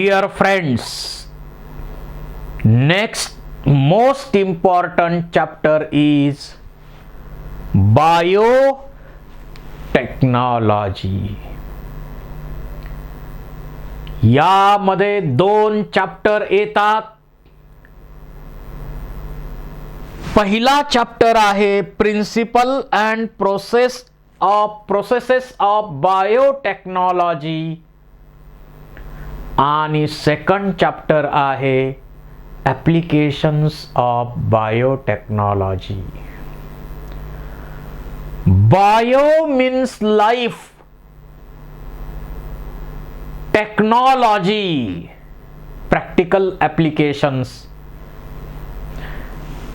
Dear friends, next most important chapter is biotechnology. यामध्ये दोन chapter येतात. पहिला चॅप्टर आहे principle and processes of biotechnology आणि सेकंड चॅप्टर आहे applications of biotechnology. Bio means life, technology practical applications.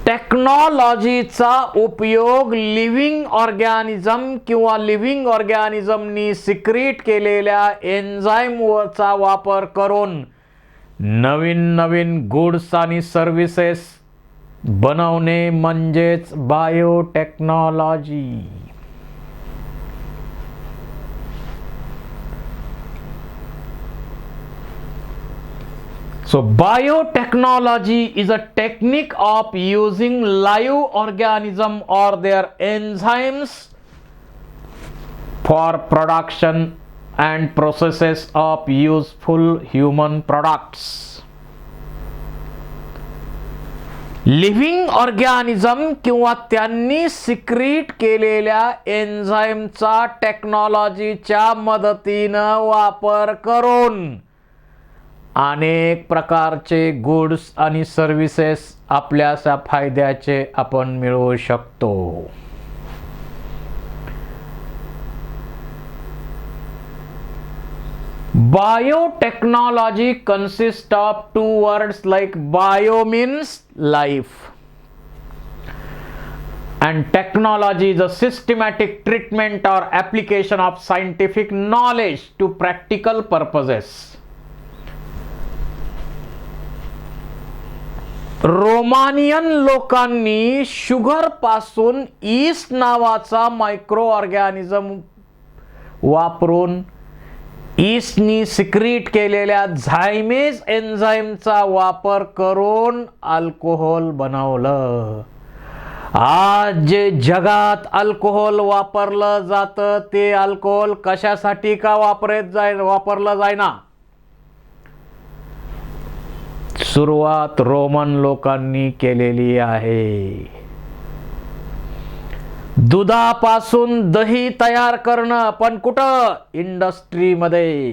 टेक्नॉलॉजीचा उपयोग लिव्हिंग ऑर्गॅनिझम किंवा लिव्हिंग ऑर्गॅनिझमनी सिक्रीट केलेल्या एन्झाईमचा वापर करून नवीन नवीन गुड्स आणि सर्व्हिसेस बनवणे म्हणजेच biotechnology. So biotechnology is a technique of using live organism or their enzymes for production and processes of useful human products. Living organism किंवा त्यांनी सिक्रीट केलेल्या एन्झाईमचा टेक्नॉलॉजीच्या मदतीनं वापर करून अनेक प्रकारचे गुड्स आणि सर्व्हिसेस आपल्या फायद्याचे आपण मिळवू शकतो. Biotechnology consists of two words like bio means life and technology is a systematic treatment or application of scientific knowledge to practical purposes. Romanian लोकांनी शुगर पासून ईस्ट नावाचा मायक्रो ऑर्गॅनिझम वापरून ईस्टनी सिक्रीट केलेल्या झायमेज एन्झाईमचा वापर करून अल्कोहोल बनवलं. आज जे जगात अल्कोहोल वापरलं जातं ते अल्कोहोल कशासाठी का वापरलं जाईना? सुरुवात रोमन लोकांनी केलेली आहे. दुधापासून दही तयार करणं, पण कुठं? इंडस्ट्रीमध्ये.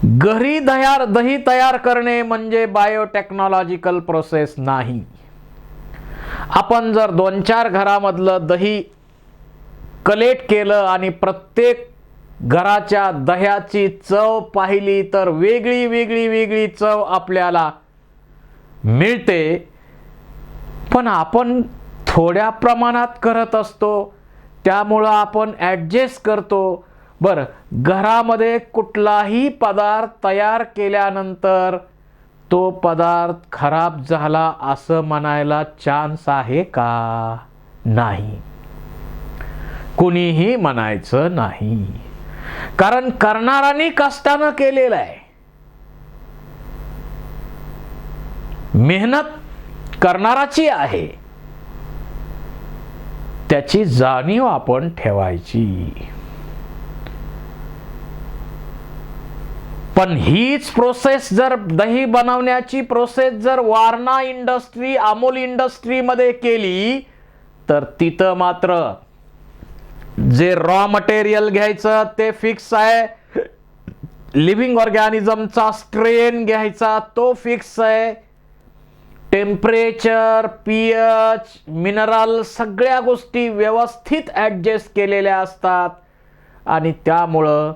घरी दही तयार करणे म्हणजे बायोटेक्नॉलॉजिकल प्रोसेस नाही. आपण जर 2-4 घरामधलं दही कलेक्ट केलं आणि प्रत्येक घराच्या दह्याची चव पाहिली तर वेगळी चव आपल्याला मिळते. पण आपण थोड्या प्रमाणात करत असतो, त्यामुळं आपण ॲडजस्ट करतो. बरं, घरामध्ये कुठलाही पदार्थ तयार केल्यानंतर तो पदार्थ खराब झाला असं म्हणायला चान्स आहे का? नाही, कुणीही म्हणायचं नाही. कारण करणाराने कष्टानं केलेलं आहे. मेहनत करणाराची आहे, त्याची जाणीव आपण ठेवायची. पण हीच प्रोसेस जर दही बनवण्याची प्रोसेस जर वारणा इंडस्ट्री, अमूल इंडस्ट्री मध्ये केली तर तिथं मात्र जे रॉ मटेरियल घ्यायचं ते फिक्स आहे. लिव्हिंग ऑर्गॅनिझमचा स्ट्रेन घ्यायचा तो फिक्स आहे. टेम्परेचर, पीएच, मिनरल सगळ्या गोष्टी व्यवस्थित ॲडजस्ट केलेल्या असतात आणि त्यामुळं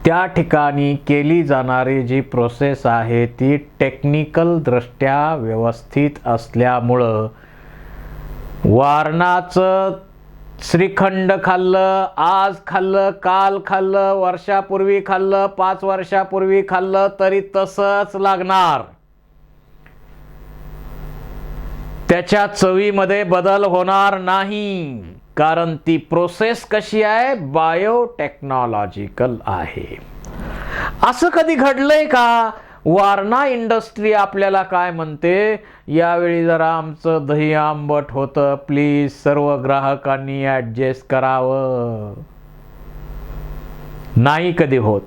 त्या ठिकाणी केली जाणारी जी प्रोसेस आहे ती टेक्निकल दृष्ट्या व्यवस्थित असल्यामुळं वारणाचं श्रीखंड खाल्लं, आज खाल्लं, काल खाल्लं, वर्षापूर्वी खाल्लं, 5 वर्षापूर्वी खाल्लं तरी तसंच लागणार. त्याच्या चवीमध्ये बदल होणार नाही. कारण ती प्रोसेस कशी आहे? बायोटेक्नॉलॉजिकल आहे. असं कधी घडलंय का? वारणा इंडस्ट्री आपल्याला काय म्हणते, यावेळी जरा आमचं दही आंबट होतं, प्लीज सर्व ग्राहकांनी ॲडजस्ट करावं. नाही कधी होत.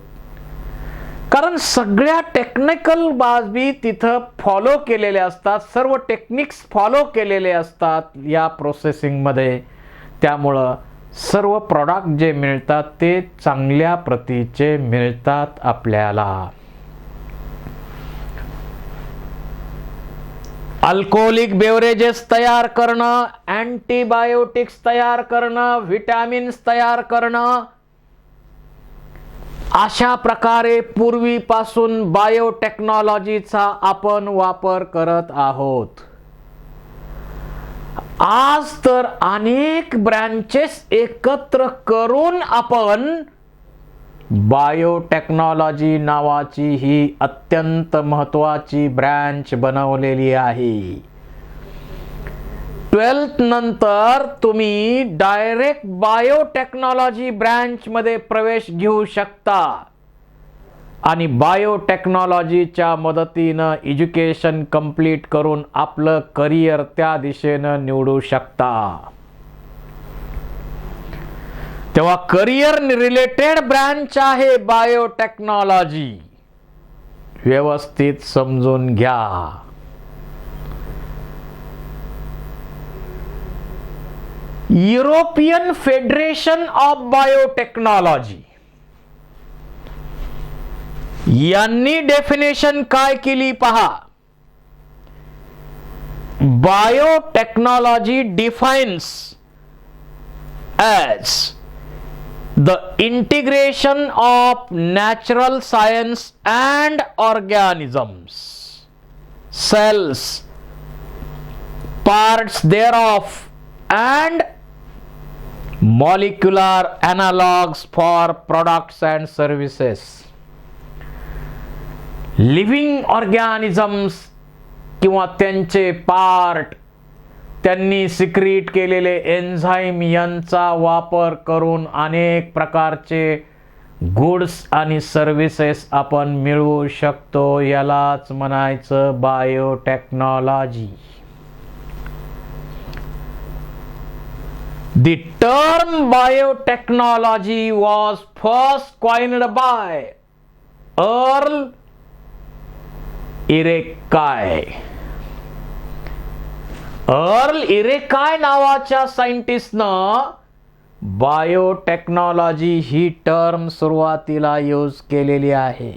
कारण सगळ्या टेक्निकल बाबी तिथं फॉलो केलेल्या असतात, सर्व टेक्निक्स फॉलो केलेले असतात या प्रोसेसिंगमध्ये. त्यामुळं सर्व प्रॉडक्ट जे मिळतात ते चांगल्या प्रतीचे मिळतात आपल्याला. अल्कोहोलिक बेवरेजेस तयार करणं, अँटीबायोटिक्स तयार करणं, विटॅमिन्स तयार करणं, अशा प्रकारे पूर्वीपासून बायोटेक्नॉलॉजीचा आपण वापर करत आहोत. आज तर अनेक ब्रँचेस एकत्र करून आपण बायोटेक्नॉलॉजी नावाची ही अत्यंत महत्त्वाची ब्रँच बनवलेली आहे. 12th नंतर तुम्ही डायरेक्ट बायोटेक्नॉलॉजी ब्रँच मध्ये प्रवेश घेऊ शकता आणि बायोटेक्नॉलॉजीच्या मदतीनं एज्युकेशन कंप्लीट करून आपलं करिअर त्या दिशेनं निवडू शकता. तेव्हा करिअर रिलेटेड ब्रँच आहे बायोटेक्नॉलॉजी. व्यवस्थित समजून घ्या. युरोपियन फेडरेशन ऑफ बायोटेक्नॉलॉजी यांनी डेफिनेशन काय केली पहा. Biotechnology defines as the integration of natural science and organisms, cells, parts thereof, and molecular analogues for products and services. Living organisms किंवा त्यांचे पार्ट, त्यांनी सिक्रीट केलेले एन्झाईम यांचा वापर करून अनेक प्रकारचे गुड्स आणि सर्व्हिसेस आपण मिळवू शकतो. यालाच म्हणायचं biotechnology. The term biotechnology was first coined by Earl Irekai. Earl Ereky नावाच्या सायंटिस्टनं बायोटेक्नॉलॉजी ही टर्म सुरुवातीला यूज केलेली आहे.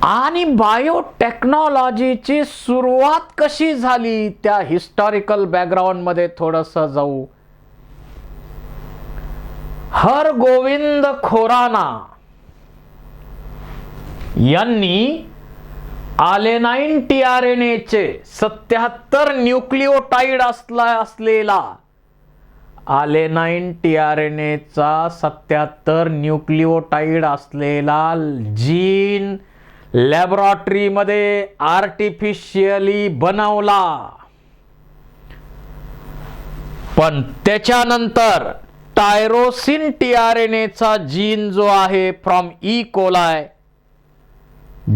आणि बायोटेक्नॉलॉजीची सुरुवात कशी झाली त्या हिस्टॉरिकल बॅकग्राऊंड मध्ये थोडंसं जाऊ. हरगोविंद खुराना यांनी आलेनाइन टीआरएनएचे 77 न्यूक्लिओटाइड असलेला आलेनाइन टीआरएनएचा 77 न्यूक्लिओटाइड असलेला जीन लॅबोरेटरीमध्ये आर्टिफिशियली बनवला. पण त्याच्यानंतर टायरोसिन टीआरएनएचा जीन जो आहे फ्रॉम ई कोलाय,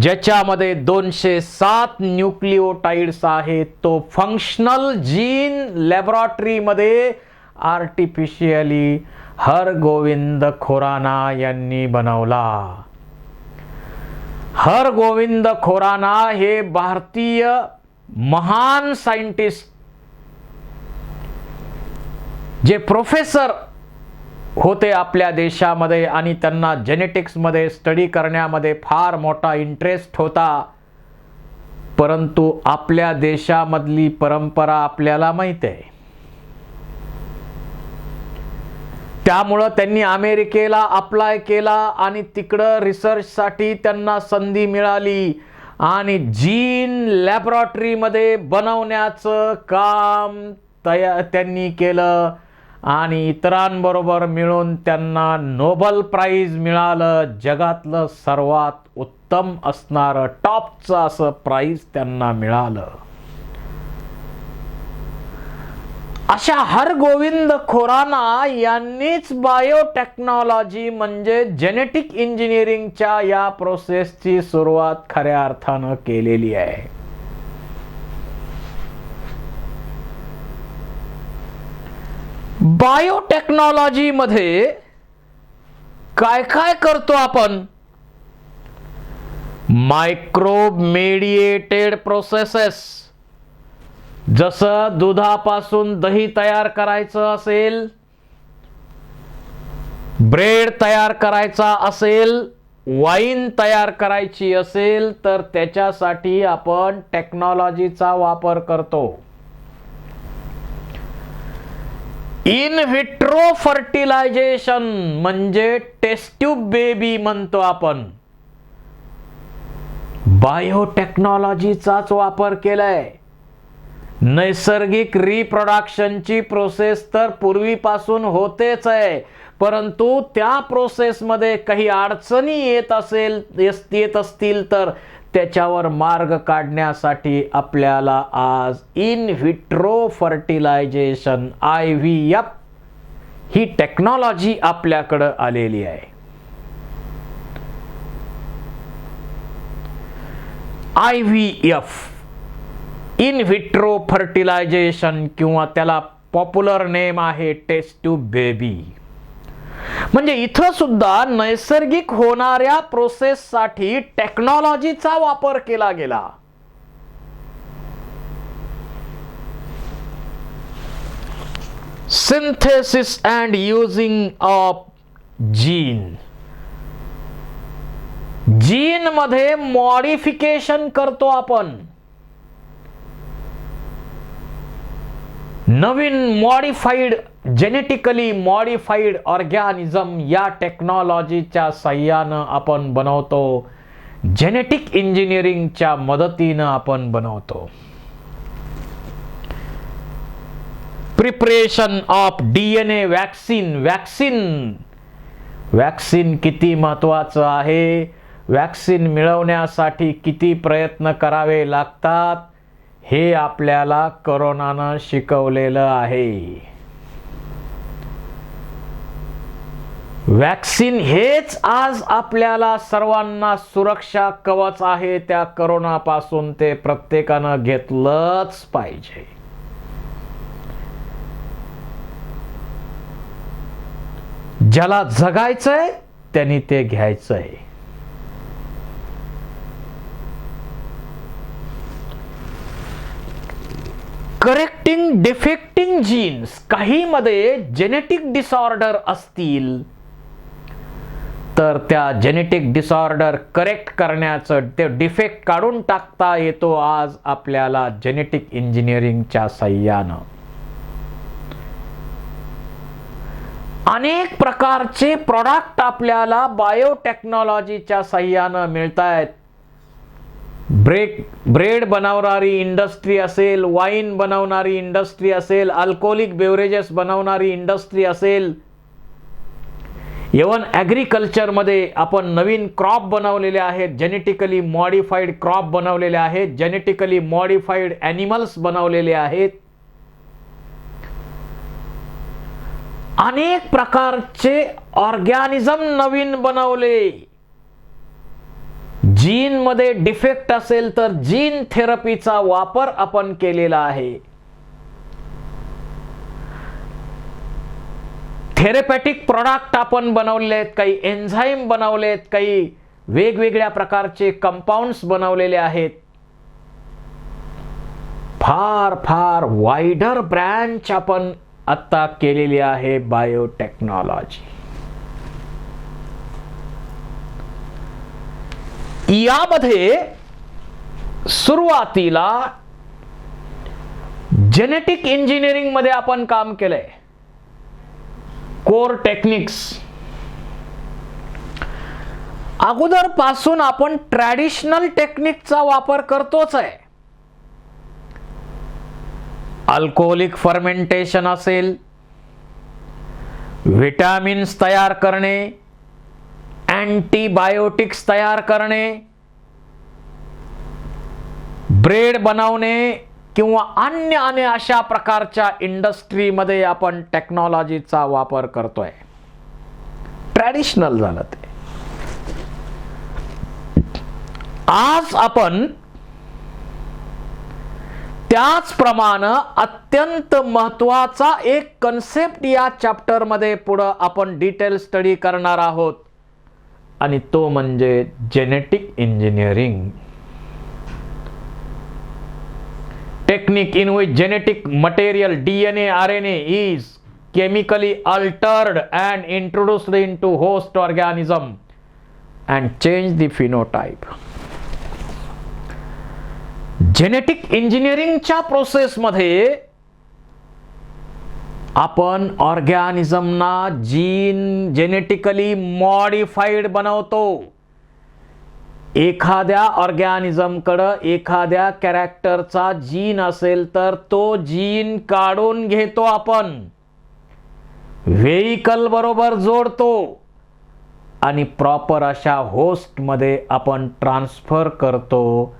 ज्याच्यामध्ये 207 न्यूक्लिओटाइड्स आहेत, तो फंक्शनल जीन लॅबोरेटरीमध्ये आर्टिफिशियली हरगोविंद खुराना यांनी बनवला. हरगोविंद खुराना हे भारतीय महान सायंटिस्ट, जे प्रोफेसर होते आपल्या देशामध्ये आणि त्यांना जेनेटिक्समध्ये स्टडी करण्यामध्ये फार मोठा इंटरेस्ट होता. परंतु आपल्या देशामधली परंपरा आपल्याला माहित आहे. त्यामुळं त्यांनी अमेरिकेला अप्लाय केला आणि तिकडं रिसर्चसाठी त्यांना संधी मिळाली आणि जीन लॅबोरेटरीमध्ये बनवण्याचं काम त्यांनी केलं आणि इतरांबरोबर मिळून त्यांना नोबल प्राइज मिळालं. जगातलं सर्वात उत्तम असणारं टॉपचं असं प्राइज त्यांना मिळालं. अशा हरगोविंद खुराना यांनीच बायोटेक्नॉलॉजी म्हणजे जेनेटिक इंजिनिअरिंगच्या या प्रोसेसची सुरुवात खऱ्या अर्थानं केलेली आहे. बायोटेक्नॉलॉजी मध्ये काय काय करतो आपण? मायक्रोब मेडिएटेड प्रोसेसेस, जसं दुधापासून दही तयार करायचं असेल, ब्रेड तयार करायचा असेल, वाईन तयार करायची असेल, तर त्याच्यासाठी आपण टेक्नॉलॉजीचा वापर करतो. इन विट्रो फर्टिलायझेशन म्हणजे टेस्ट ट्यूब बेबी म्हणतो आपण, बायोटेक्नॉलॉजीचाच वापर केलाय. नैसर्गिक रिप्रोडक्शनची प्रोसेस तर पूर्वीपासून होतेच आहे, परंतु त्या प्रोसेसमध्ये काही अडचणी येत असतील तर त्याच्यावर मार्ग काढण्यासाठी आपल्याला आज इन विट्रो फर्टिलायझेशन IVF ही टेक्नॉलॉजी आपल्याकडे आलेली आहे. IVF इन विट्रो फर्टिलायझेशन किंवा त्याला पॉप्युलर नेम आहे टेस्ट ट्यूब बेबी. म्हणजे इथं सुद्धा नैसर्गिक होणाऱ्या प्रोसेससाठी टेक्नॉलॉजीचा वापर केला गेला. Synthesis and using of gene, gene मध्ये मॉडिफिकेशन करतो आपण. नवीन मॉडिफाईड, जेनेटिकली मॉडिफाईड ऑर्गॅनिझम या टेक्नॉलॉजीच्या साह्यानं आपण बनवतो, जेनेटिक इंजिनिअरिंगच्या मदतीनं आपण बनवतो. Preparation of DNA vaccine, vaccine किती महत्वाचं आहे, वॅक्सिन मिळवण्यासाठी किती प्रयत्न करावे लागतात हे आपल्याला कोरोनानं शिकवलेलं आहे. वॅक्सिन हेच आज आपल्याला सर्वांना सुरक्षा कवच आहे. त्या कोरोनापासून ते प्रत्येकानं घेतलंच पाहिजे. ज्याला जगायचंय त्यांनी ते घ्यायचंय. करेक्टिंग डिफेक्टिंग जीन्स, काही मध्ये जेनेटिक डिसऑर्डर असतील तर त्या जेनेटिक डिसऑर्डर करेक्ट करण्याचं, ते डिफेक्ट काढून टाकता येतो आज आपल्याला जेनेटिक इंजिनिअरिंगच्या साह्यानं. अनेक प्रकारचे प्रोडक्ट आपल्याला बायोटेक्नॉलॉजीच्या साह्यानं मिळतायत. ब्रेड बनवणारी इंडस्ट्री असेल, वाईन बनवणारी इंडस्ट्री असेल, अल्कोहोलिक बेवरेजेस बनवणारी इंडस्ट्री असेल, इव्हन ॲग्रिकल्चर मध्ये आपण नवीन क्रॉप बनवलेले आहेत, जेनेटिकली मॉडिफाईड क्रॉप बनवलेले आहेत, जेनेटिकली मॉडिफाईड ॲनिमल्स बनवलेले आहेत. अनेक प्रकारचे ऑर्गॅनिझम नवीन बनवले. जीन मध्ये डिफेक्ट असेल तर जीन थेरपीचा वापर आपण केलेला आहे. थेरपॅटिक प्रोडक्ट आपण बनवले आहेत, काही एन्झाईम बनवले आहेत, काही वेगवेगळ्या प्रकारचे कंपाऊंड्स बनवलेले आहेत. फार फार वाइडर ब्रँच आपण आता केलेली आहे बायोटेक्नॉलॉजी. यामध्ये सुरुवातीला जेनेटिक इंजिनिअरिंग मध्ये आपण काम केलंय. कोर टेक्निक्स अगोदर पासून आपण ट्रॅडिशनल टेक्निकचा वापर करतोच आहे. अल्कोहोलिक फर्मेंटेशन असेल, विटॅमिन्स तयार करणे, अँटीबायोटिक्स तयार करणे, ब्रेड बनवणे किंवा अन्य अशा प्रकारच्या इंडस्ट्रीमध्ये आपण टेक्नॉलॉजीचा वापर करतोय. ट्रॅडिशनल झालं ते. आज आपण त्याचप्रमाणे अत्यंत महत्वाचा एक कन्सेप्ट या चॅप्टर मध्ये पुढे आपण डिटेल स्टडी करणार आहोत आणि तो म्हणजे genetic engineering. Technique in which genetic material DNA RNA is chemically altered and introduced into host organism and change the phenotype. Genetic इंजिनिअरिंगच्या प्रोसेसमध्ये आपण ऑर्गॅनिझमना जीन जेनेटिकली मॉडिफाईड बनवतो. एखाद्या ऑर्गॅनिझमकडं एखाद्या कॅरेक्टरचा जीन असेल तर तो जीन काढून घेतो, आपण व्हेइकल बरोबर जोडतो आणि प्रॉपर अशा होस्टमध्ये आपण ट्रान्सफर करतो.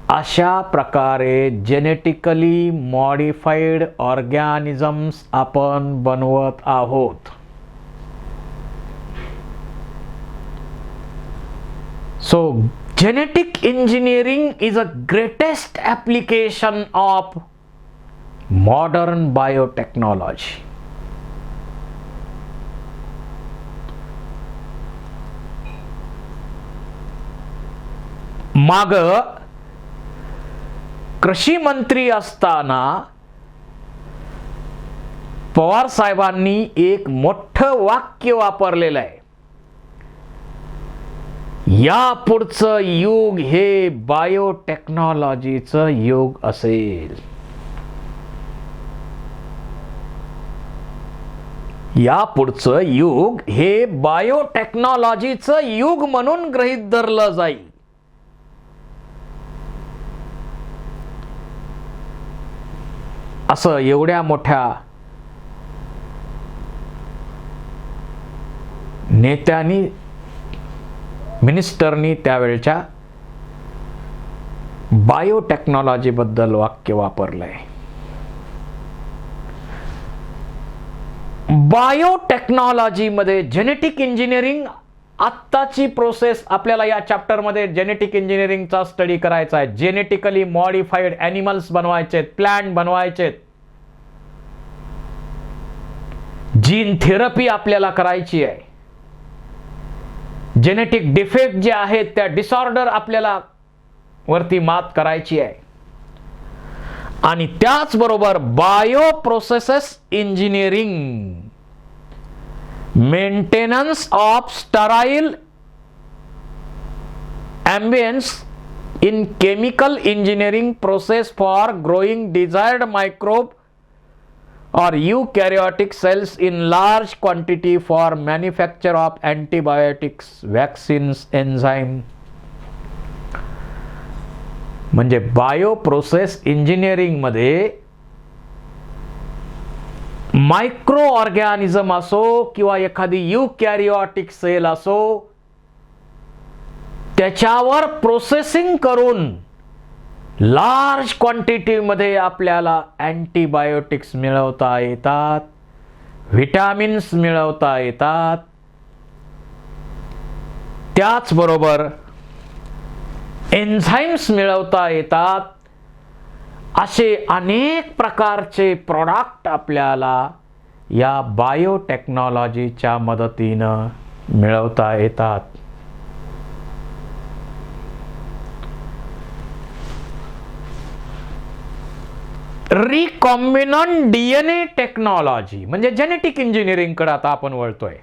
अशा प्रकारे जेनेटिकली मॉडिफाईड ऑर्गॅनिझम्स आपण बनवत आहोत. So genetic engineering is a greatest application of modern biotechnology. माग कृषी मंत्री असताना पवार साहेबांनी एक मोठं वाक्य वापरलेलं आहे. या पुढचं युग हे बायोटेक्नॉलॉजीचं युग असेल. या पुढचं युग हे बायोटेक्नॉलॉजीचं युग म्हणून गृहीत धरलं जाईल. असं एवढ्या मोठ्या नेत्यांनी मिनिस्टरनी त्यावेळच्या बायोटेक्नॉलॉजी बद्दल वाक्य वापरलंय. बायोटेक्नॉलॉजी मध्ये जेनेटिक इंजिनिअरिंग आत्ताची प्रोसेस आपल्याला या चॅप्टर मध्ये जेनेटिक इंजिनिअरिंगचा स्टडी करायचा आहे. जेनेटिकली मॉडिफाईड ॲनिमल्स बनवायचे, प्लांट बनवायचे, जीन थेरपी आपल्याला करायची आहे. जेनेटिक डिफेक्ट जे आहेत त्या डिसऑर्डर आपल्याला वरती मात करायची आहे. आणि त्याचबरोबर bio processes engineering, maintenance of Sterlite ambience in chemical engineering process for growing desired microbe or eukaryotic cells in large quantity for manufacture of antibiotics, vaccines, enzyme. म्हणजे बायो प्रोसेस इंजिनिअरिंग मध्ये मायक्रो ऑर्गॅनिझम असो किंवा एखादी युकॅरियोटिक sale असो, त्याच्यावर processing करून large quantity मध्ये आपल्याला अँटीबायोटिक्स मिळवता येतात, व्हिटॅमिन्स मिळवता येतात. त्याचबरोबर एन्झाइम्स मिळवता येतात. असे अनेक प्रकारचे प्रोडक्ट आपल्याला या बायोटेक्नॉलॉजीच्या मदतीनं मिळवता येतात. रिकॉम्बिनंट DNA टेक्नॉलॉजी म्हणजे जेनेटिक इंजिनिअरिंग कडे आता आपण वळतोय.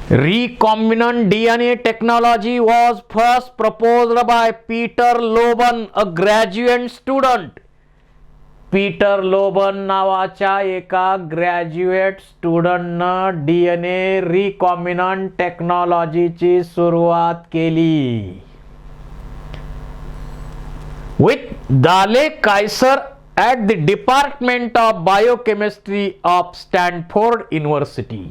Recombinant DNA technology was first proposed by Peter Loban, a graduate student. Peter low bun नावाच्या एका ग्रॅज्युएट स्टुडंटनं DNA रिकॉम्बिनंट टेक्नॉलॉजीची सुरुवात केली. With Dale Kaiser at the Department of Biochemistry of Stanford University.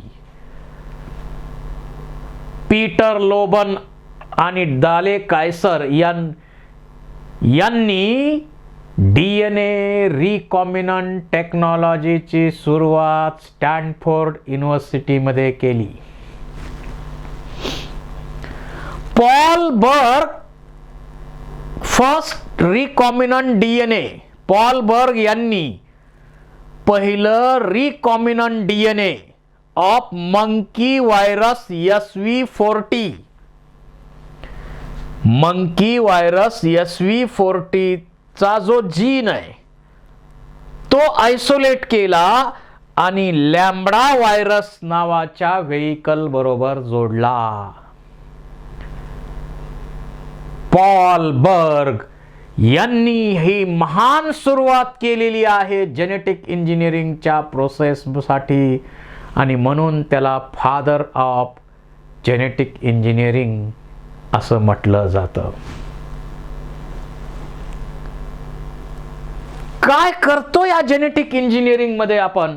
Peter low bun आणि डाले कायसर यांनी DNA रिकॉम्बिनंट टेक्नॉलॉजीची सुरुवात Stanford युनिव्हर्सिटीमध्ये केली. Paul बर्ग first recombinant DNA. Paul बर्ग यांनी पहिलं recombinant DNA of monkey virus SV40. Monkey virus SV40 चा जो जीन आहे तो आयसोलेट केला आणि लॅम्बडा व्हायरस नावाच्या व्हेइकल बरोबर जोडला. पॉल बर्ग यांनी ही महान सुरुवात केलेली आहे जेनेटिक इंजिनिअरिंगच्या प्रोसेससाठी आणि म्हणून त्याला फादर ऑफ जेनेटिक इंजिनिअरिंग असं म्हटलं जातं. काय करतो या जेनेटिक इंजिनिअरिंग मध्ये आपण?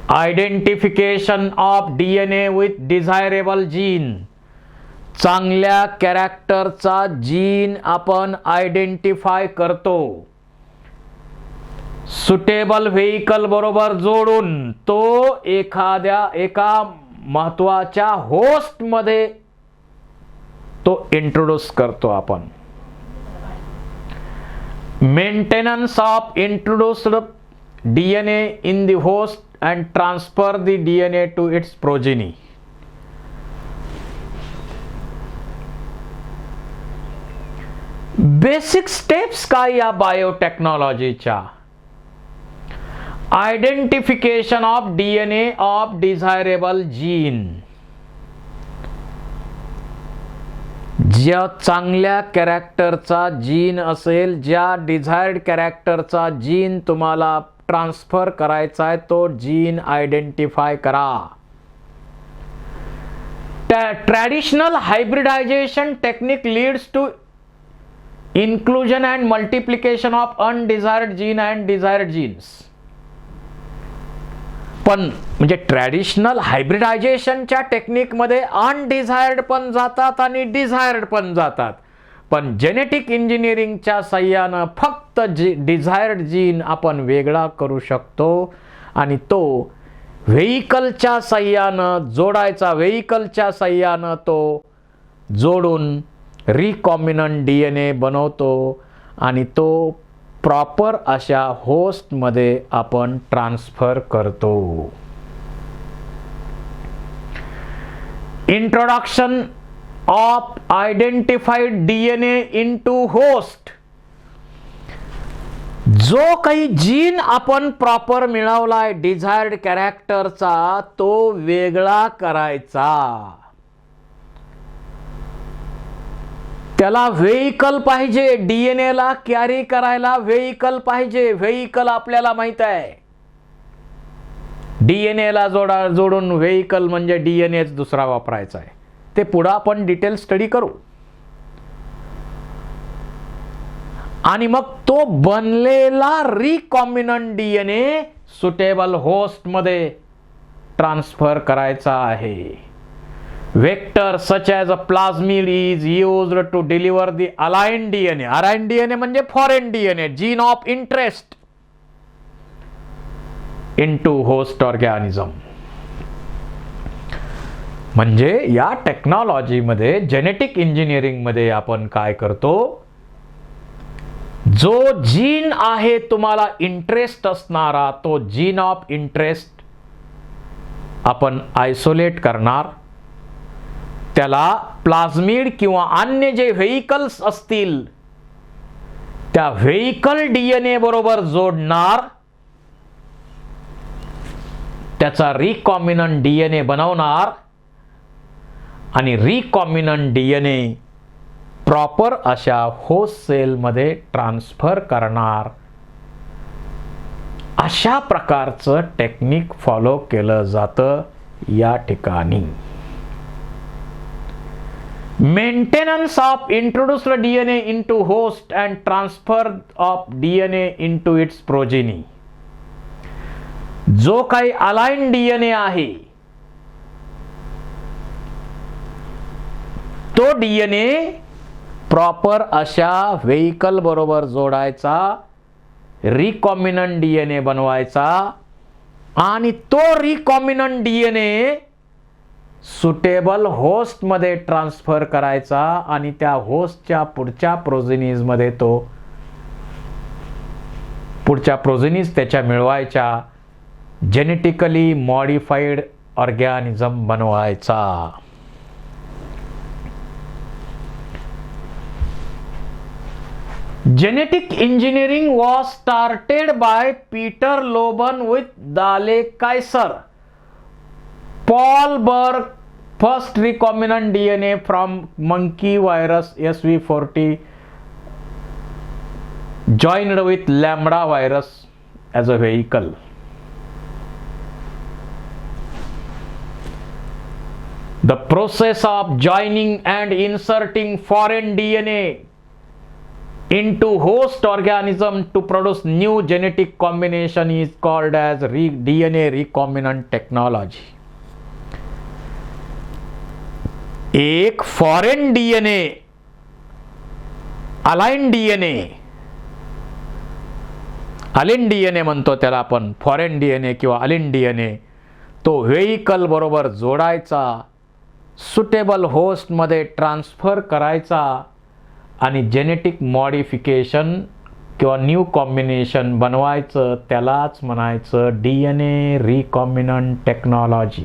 Identification of DNA with desirable gene. चांगल्या कॅरेक्टरचा जीन आपण आयडेंटिफाय करतो. सुटेबल व्हेइकल बरोबर जोडून तो एका महत्वाच्या होस्ट मध्ये तो इंट्रोड्यूस करतो आपण. Maintenance of introduced DNA in the host and transfer the DNA to its progeny. Basic steps काय या बायोटेक्नॉलॉजीच्या? Identification of DNA of desirable gene. ज्या चांगल्या कॅरेक्टरचा जीन असेल, ज्या डिझायर्ड कॅरेक्टरचा जीन तुम्हाला ट्रान्सफर करायचा आहे तो जीन आयडेंटिफाय करा. Traditional hybridization technique leads to inclusion and multiplication of undesired gene and desired genes. पण म्हणजे ट्रॅडिशनल हायब्रिडायझेशनच्या टेक्निकमध्ये अनडिझायर्ड पण जातात आणि डिझायर्ड पण जातात. पण जेनेटिक इंजिनिअरिंगच्या साह्यानं फक्त डिझायर्ड जीन आपण वेगळा करू शकतो आणि तो व्हेइकलच्या साह्यानं जोडायचा. व्हेइकलच्या साह्यानं तो जोडून रिकॉम्बिनंट DNA बनवतो आणि तो प्रॉपर अशा होस्टमध्ये आपण ट्रान्सफर करतो. Introduction of identified DNA into host. जो काही जीन आपण प्रॉपर मिळवलाय डिझायर्ड कॅरेक्टरचा तो वेगळा करायचा. त्याला व्हेइकल पाहिजे. DNA ला कॅरी करायला व्हेइकल पाहिजे. व्हेइकल आपल्याला माहित आहे. DNA ला जोडून व्हेइकल म्हणजे DNAच दुसरा वापरायचा आहे. ते पुढे आपण डिटेल स्टडी करू. आणि मग तो बनलेला रिकॉम्बिनंट DNA सुटेबल होस्ट मध्ये ट्रान्सफर करायचा आहे. Vector such as a plasmid is used to deliver the aligned DNA. Aligned DNA म्हणजे foreign DNA, gene of interest into host organism. म्हणजे या टेक्नॉलॉजी मध्ये जेनेटिक इंजिनिअरिंग मध्ये आपण काय करतो? जो जीन आहे तुम्हाला इंटरेस्ट असणारा तो जीन ऑफ इंटरेस्ट आपण आयसोलेट करणार. त्याला प्लाझ्मिड किंवा अन्य जे व्हेइकल्स असतील त्या व्हेइकल DNA बरोबर जोडणार. त्याचा रिकॉम्बिनंट DNA बनवणार आणि रिकॉम्बिनंट DNA प्रॉपर अशा होस्ट सेल मध्ये ट्रान्सफर करणार. अशा प्रकारचं टेक्निक फॉलो केलं जातं या ठिकाणी. Maintenance of introduced DNA into host and transfer of DNA into its progeny. जो काही अलाइन DNA आहे तो डीएनए प्रॉपर अशा व्हेइकल बरोबर जोडायचा, रिकॉम्बिनंट डीएनए बनवायचा आणि तो रिकॉम्बिनंट डीएनए सुटेबल होस्ट मध्ये ट्रान्सफर करायचा आणि त्या होस्टच्या पुढच्या प्रोजेनीज त्याच्या मिळवायच्या, जेनेटिकली मॉडिफाईड ऑर्गॅनिझम बनवायचा. Genetic engineering was started by Peter Loban with Dale Kaiser. Paul Berg first recombinant DNA from monkey virus SV40 joined with lambda virus as a vehicle. The process of joining and inserting foreign DNA into host organism to produce new genetic combination is called as DNA recombinant technology. एक foreign DNA, align DNA म्हणतो त्याला आपण, foreign DNA किंवा अलिन DNA, तो vehicle बरोबर जोडायचा, suitable host मध्ये transfer करायचा आणि जेनेटिक मॉडिफिकेशन किंवा न्यू कॉम्बिनेशन बनवायचं, त्यालाच म्हणायचं DNA recombinant technology.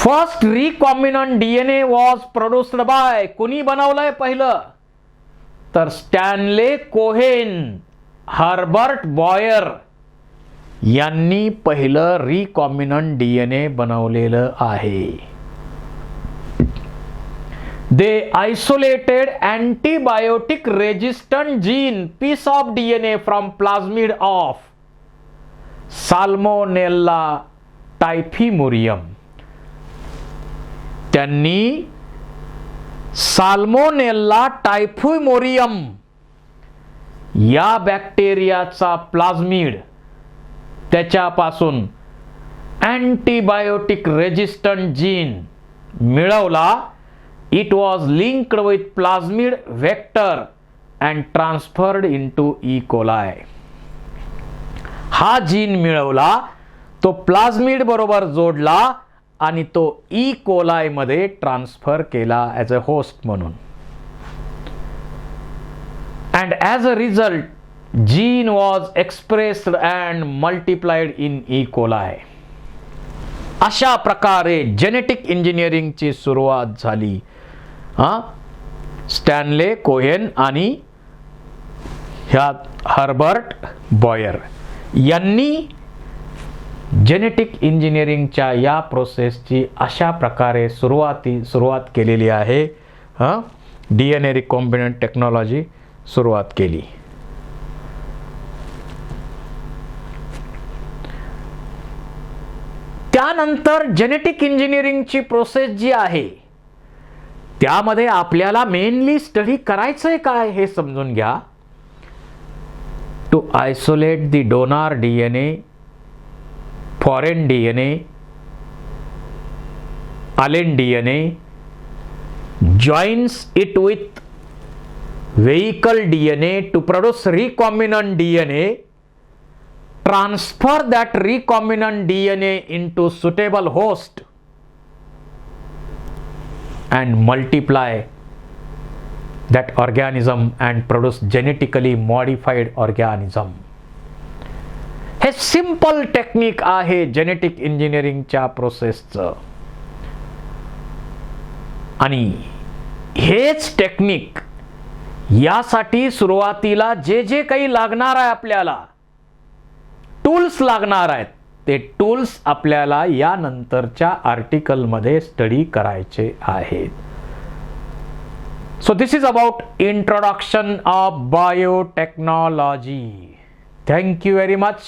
First recombinant DNA was produced by, कुणी बनवलंय पहिलं तर स्टॅनले कोहेन, हर्बर्ट बॉयर यांनी पहिलं रिकॉम्बिनंट डीएनए बनवलेलं आहे. They isolated antibiotic resistant gene piece of DNA from plasmid of Salmonella typhimurium. त्यांनी साल्मोनेल्ला टायफिमोरियम या बॅक्टेरियाचा प्लाझ्मिड त्याच्यापासून अँटीबायोटिक रेजिस्टंट जीन मिळवला. It was linked with plasmid vector and transferred into E. coli. हा gene मिळवला, तो प्लाझ्मिड बरोबर जोडला आणि तो ई कोलाई मध्ये ट्रान्सफर केला ॲज अ होस्ट म्हणून. And as a result, gene was expressed and multiplied in E. coli. अशा प्रकारे जेनेटिक इंजिनिअरिंगची सुरुवात झाली. स्टॅनले कोहेन आणि ह्या हर्बर्ट बॉयर यांनी जेनेटिक इंजिनिअरिंगच्या या प्रोसेसची अशा प्रकारे सुरुवात केलेली आहे. डीएनए रिकॉम्बिनंट टेक्नॉलॉजी सुरुवात केली. त्यानंतर जेनेटिक इंजिनिअरिंगची प्रोसेस जी आहे त्यामध्ये आपल्याला मेनली स्टडी करायचंय काय हे समजून घ्या. To isolate the donor DNA, foreign DNA, alien DNA, joins it with vehicle DNA to produce recombinant DNA, transfer that recombinant DNA into suitable host and multiply that organism and produce genetically modified organism. हे simple technique आहे genetic इंजिनिअरिंगच्या प्रोसेसचं. आणि हेच technique यासाठी सुरुवातीला जे काही लागणार आहे, आपल्याला टूल्स लागणार आहेत, ते टूल्स आपल्याला या नंतरच्या आर्टिकल मध्ये स्टडी करायचे आहेत. So this is about introduction of biotechnology. Thank you very much.